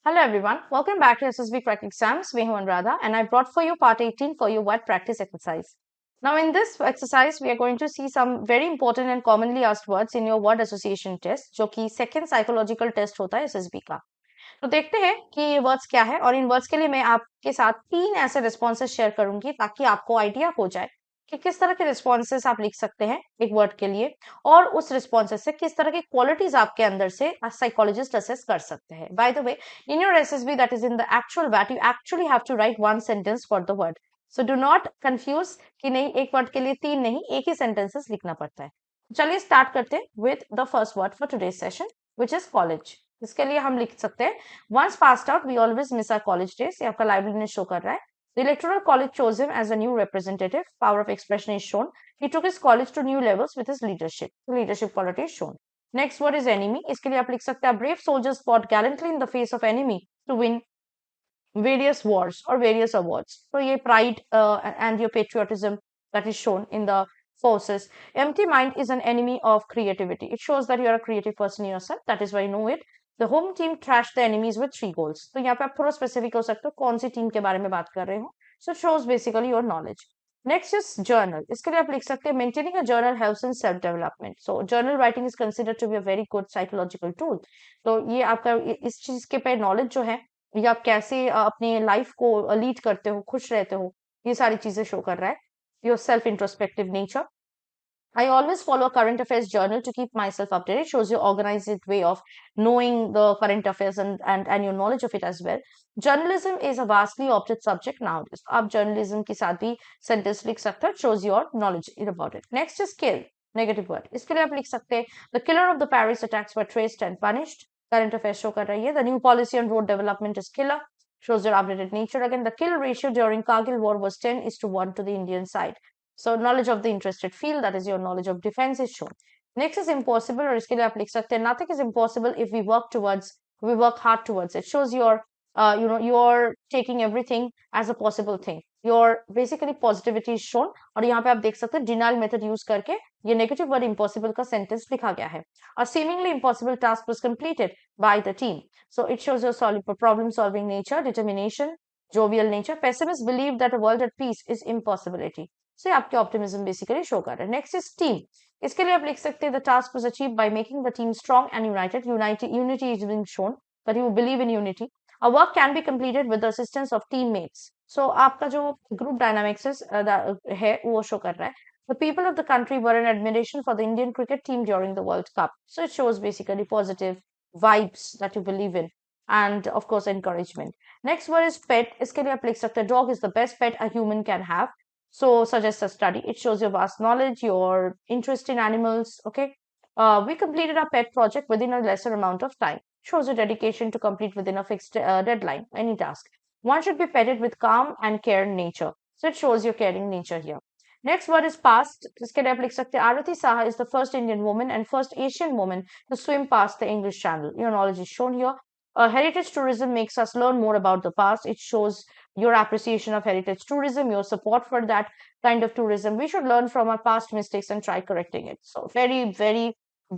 Hello everyone, welcome back to SSBCrack exams. मैं हूं Anuradha and I brought for you part 18 for your WAT practice exercise. Now in this exercise we are going to see some very important and commonly asked words in your word association test जो कि second psychological test होता है SSB का. तो देखते हैं कि ये वर्ड्स क्या है और इन वर्ड्स के लिए मैं आपके साथ 3 ऐसे रिस्पॉन्सेस शेयर करूंगी ताकि आपको आइडिया हो जाए कि किस तरह के रिस्पॉन्सेस आप लिख सकते हैं एक वर्ड के लिए और उस रिस्पॉन्सेस से किस तरह की क्वालिटीज आपके अंदर से साइकोलॉजिस्ट असेस कर सकते हैं. By the way, in your SSB that is in the actual वैट you actually have to write one sentence for the word. So do not confuse कि नहीं एक वर्ड के लिए 3 नहीं एक ही सेंटेंसेस लिखना पड़ता है. चलिए स्टार्ट करते हैं with the first word for today's session which is college. इसके लिए हम लिख सकते हैं once passed out we always miss our college days. ये आपका लाइब्रेरी ने शो कर रहा है. The electoral college chose him as a new representative. Power of expression is shown. He took his college to new levels with his leadership. The leadership quality is shown. Next word is enemy. इसके लिए आप लिख सकते हैं brave soldiers fought gallantly in the face of enemy to win various wars or various awards. So ये pride and your patriotism that is shown in the forces. Empty mind is an enemy of creativity. It shows that you are a creative person yourself. That is why you know it. The home team trashed the enemies with 3 goals. तो यहाँ पे आप थोड़ा specific हो सकते हो कौन सी team के बारे में बात कर रहे हो. So it shows basically your knowledge. Next is journal. इसके लिए आप लिख सकते हैं maintaining a journal helps in self development. So journal writing is considered to be a very good psychological tool. तो ये आपका इस चीज के पे नॉलेज जो है या आप कैसे अपने लाइफ को लीड करते हो खुश रहते हो ये सारी चीजें शो कर रहा है. Your self introspective nature. I always follow a current affairs journal to keep myself updated. It shows your organized way of knowing the current affairs and your knowledge of it as well. Journalism is a vastly opted subject nowadays. आप journalism के साथ भी sentence लिख सकते हो. It shows your knowledge about it. Next is kill. Negative word. इसके लिए आप लिख सकते हैं the killer of the Paris attacks were traced and punished. Current affairs show कर रही है. The new policy on road development is killer. Shows your updated nature. Again, the kill ratio during Kargil war was 10:1 to the Indian side. So knowledge of the interested field, that is your knowledge of defense is shown. Next is impossible और इसके लिए आप लिख सकते हैं nothing is impossible if we work hard towards it. Shows your you're taking everything as a possible thing. Your basically positivity is shown और यहाँ पे आप देख सकते हैं denial method use करके ये negative word impossible का sentence लिखा गया है. A seemingly impossible task was completed by the team. So it shows your problem solving nature, determination, jovial nature. Pessimists believe that a world at peace is impossibility. So आपके optimism basically show कर रहे हैं. Next is team. इसके लिए आप लिख सकते हैं the task was achieved by making the team strong and united. Unity is being shown that you believe in unity. A work can be completed with the assistance of teammates. So आपका जो group dynamics है वो show कर रहा है. The people of the country were in admiration for the Indian cricket team during the World Cup. So it shows basically positive vibes that you believe in and of course encouragement. Next word is pet. इसके लिए आप लिख सकते हैं dog is the best pet a human can have. So suggest a study. It shows your vast knowledge, your interest in animals. Okay. We completed our pet project within a lesser amount of time. Shows your dedication to complete within a fixed deadline, any task. One should be petted with calm and care nature. So it shows your caring nature here. Next word is past. इसके लिए आप लिख सकते हैं Arati Saha is the first Indian woman and first Asian woman to swim past the English Channel. Your knowledge is shown here. Heritage tourism makes us learn more about the past. It shows your appreciation of heritage tourism, your support for that kind of tourism. We should learn from our past mistakes and try correcting it. So very, very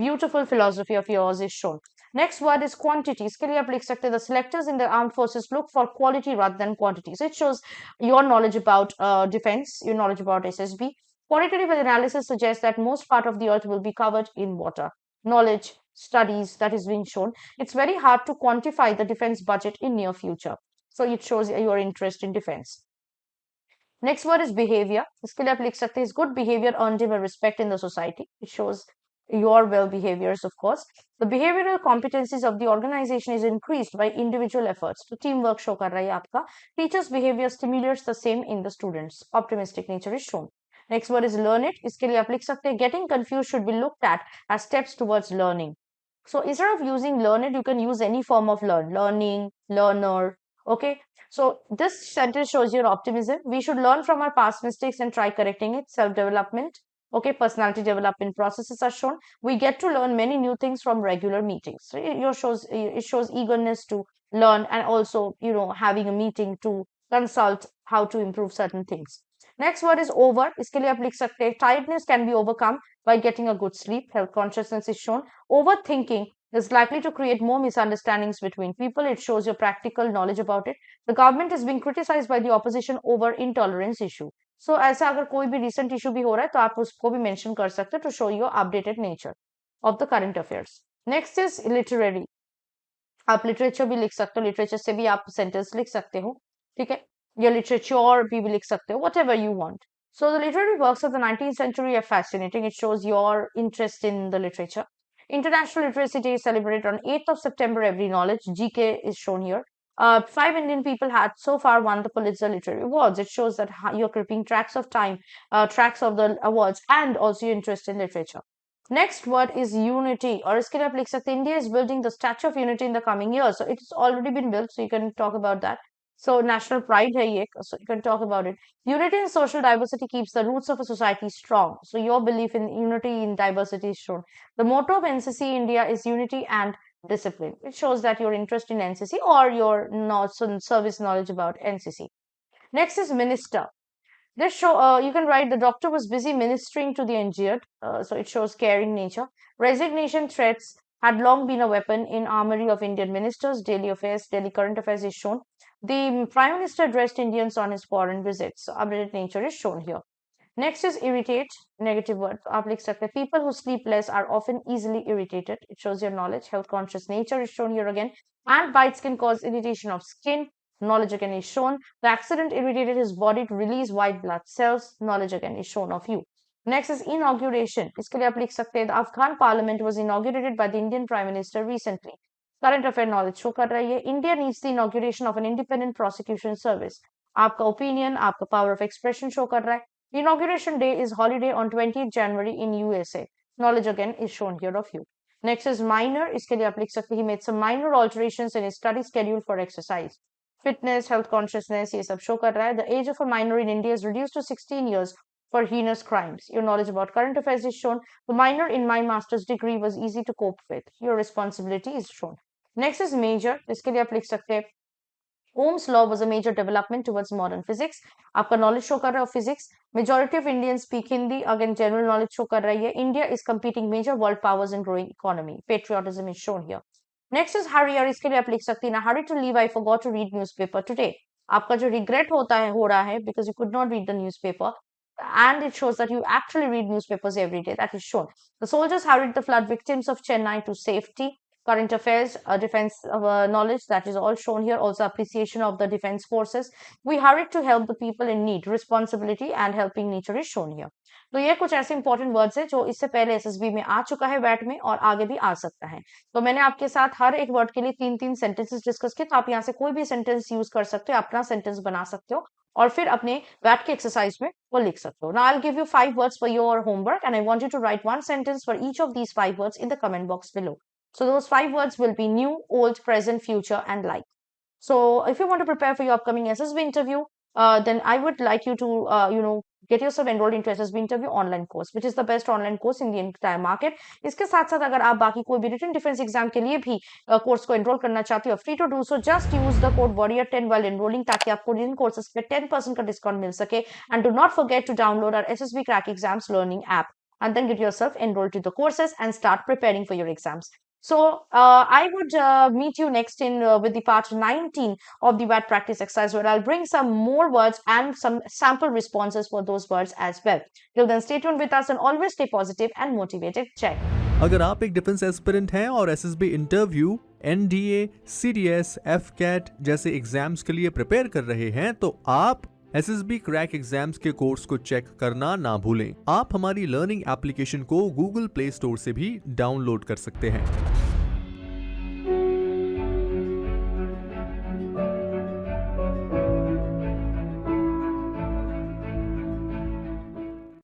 beautiful philosophy of yours is shown. Next word is quantity. इसके लिए आप लिख सकते हैं the selectors in the armed forces look for quality rather than quantity. So it shows your knowledge about defense, your knowledge about SSB. Quantitative analysis suggests that most part of the earth will be covered in water. Knowledge, studies that is being shown. It's very hard to quantify the defense budget in near future. So it shows your interest in defense. Next word is behavior. इसके लिए आप लिख सकते हैं good behavior earned him a respect in the society. It shows your well behaviors, of course. The behavioral competencies of the organization is increased by individual efforts. तो teamwork show कर रहा है आपका. Teachers' behavior stimulates the same in the students. Optimistic nature is shown. Next word is learn it. इसके लिए आप लिख सकते हैं getting confused should be looked at as steps towards learning. So instead of using learn it, you can use any form of learning, learner. Okay. So this sentence shows your optimism. We should learn from our past mistakes and try correcting it. Self-development. Okay. Personality development processes are shown. We get to learn many new things from regular meetings. So it shows eagerness to learn and also, having a meeting to consult how to improve certain things. Next word is over. इसके लिए आप लिख सकते हैं tiredness can be overcome by getting a good sleep. Health consciousness is shown. Overthinking is likely to create more misunderstandings between people. It shows your practical knowledge about it. The government is being criticized by the opposition over intolerance issue. So ऐसा अगर कोई भी recent issue भी हो रहा है तो आप उसको भी mention कर सकते हो to show your updated nature of the current affairs. Next is literary. आप लिटरेचर भी लिख सकते हो, लिटरेचर से भी आप सेंटेंस लिख सकते हो, ठीक है, या लिटरेचर भी लिख सकते हो, what ever you want. So the literary works of the 19th century are fascinating. It shows your interest in the literature. International Literacy Day is celebrated on 8th of September. Every knowledge, GK, is shown here. 5 Indian people had so far won the Pulitzer Literary Awards. It shows that you're keeping tracks of time, tracks of the awards, and also your interest in literature. Next word is unity, और इसके लिए आप लिख सकते हैं India is building the Statue of Unity in the coming years. So it's already been built, so you can talk about that. So national pride है ये, so you can talk about it. Unity and social diversity keeps the roots of a society strong. So your belief in unity in diversity is shown. The motto of NCC India is unity and discipline. It shows that your interest in NCC or your service knowledge about NCC. Next is minister. This show, you can write the doctor was busy ministering to the injured, so it shows caring nature. Resignation threats had long been a weapon in armory of Indian ministers. Daily affairs, daily current affairs is shown. The Prime Minister addressed Indians on his foreign visits. So updated nature is shown here. Next is irritate, negative word. आप लिख सकते हैं people who sleep less are often easily irritated. It shows your knowledge. Health conscious nature is shown here again. And bites can cause irritation of skin. Knowledge again is shown. The accident irritated his body to release white blood cells. Knowledge again is shown of you. Next is inauguration. इसके लिए आप लिख सकते हैं the Afghan parliament was inaugurated by the Indian Prime Minister recently. Current affair knowledge show कर रही है. India needs the inauguration of an independent prosecution service. आपका opinion, आपका power of expression show कर रहा है. Inauguration day is holiday on 20th January in USA. Knowledge again is shown here of you. Next is minor. इसके लिए आप लिख सकते हैं he made some minor alterations in his study schedule for exercise. Fitness, health consciousness, ये सब show कर रहा है. The age of a minor in India is reduced to 16 years for heinous crimes. Your knowledge about current affairs is shown. The minor in my master's degree was easy to cope with. Your responsibility is shown. Next is major. इसके लिए आप लिख सकते हैं Ohm's law was a major development towards modern physics. आपका knowledge show कर रहा है physics. Majority of Indians speak Hindi. Again, general knowledge show कर रही है. India is competing major world powers in growing economy. Patriotism is shown here. Next is hurry, और इसके लिए आप लिख सकती हैं ना hurry to leave, I forgot to read newspaper today. आपका जो regret होता है हो रहा है because you could not read the newspaper, and it shows that you actually read newspapers every day. That is shown. The soldiers hurried the flood victims of Chennai to safety. Current affairs, defense knowledge, that is all shown here. Also appreciation of the defense forces. We hurried to help the people in need. Responsibility and helping nature is shown here. तो ये कुछ ऐसे important words है जो इससे पहले SSB में आ चुका है वैट में और आगे भी आ सकता है. तो मैंने आपके साथ हर एक वर्ड के लिए 3-3 सेंटेंसेस डिस्कस किए, तो आप यहाँ से कोई भी सेंटेंस यूज कर सकते हो, अपना सेंटेंस बना सकते हो और फिर अपने वैट के एक्सरसाइज में वो लिख सकते हो. Now I'll give you 5 words for your homework and I want you to write one sentence for each of these 5 words in the comment box below. So those 5 words will be new, old, present, future, and like. So if you want to prepare for your upcoming SSB interview, then I would like you to, get yourself enrolled into SSB interview online course, which is the best online course in the entire market. इसके साथ साथ अगर आप बाकी कोई भी written defense exam के लिए भी कोर्स को enroll करना चाहते हो, free to do so. Just use the code warrior10 while enrolling ताकि आपको इन courses पे 10% का discount मिल सके. And do not forget to download our SSBCrack exams learning app and then get yourself enrolled to the courses and start preparing for your exams. So I would meet you next in with the part 19 of the WAT practice exercise, where I'll bring some more words and some sample responses for those words as well. Till then, stay tuned with us and always stay positive and motivated. Check. अगर आप एक defence aspirant हैं और SSB interview, NDA, CDS, AFCAT जैसे exams के लिए prepare कर रहे हैं तो आप एसएसबी क्रैक एग्जाम्स के कोर्स को चेक करना ना भूलें. आप हमारी लर्निंग एप्लीकेशन को गूगल प्ले स्टोर से भी डाउनलोड कर सकते हैं.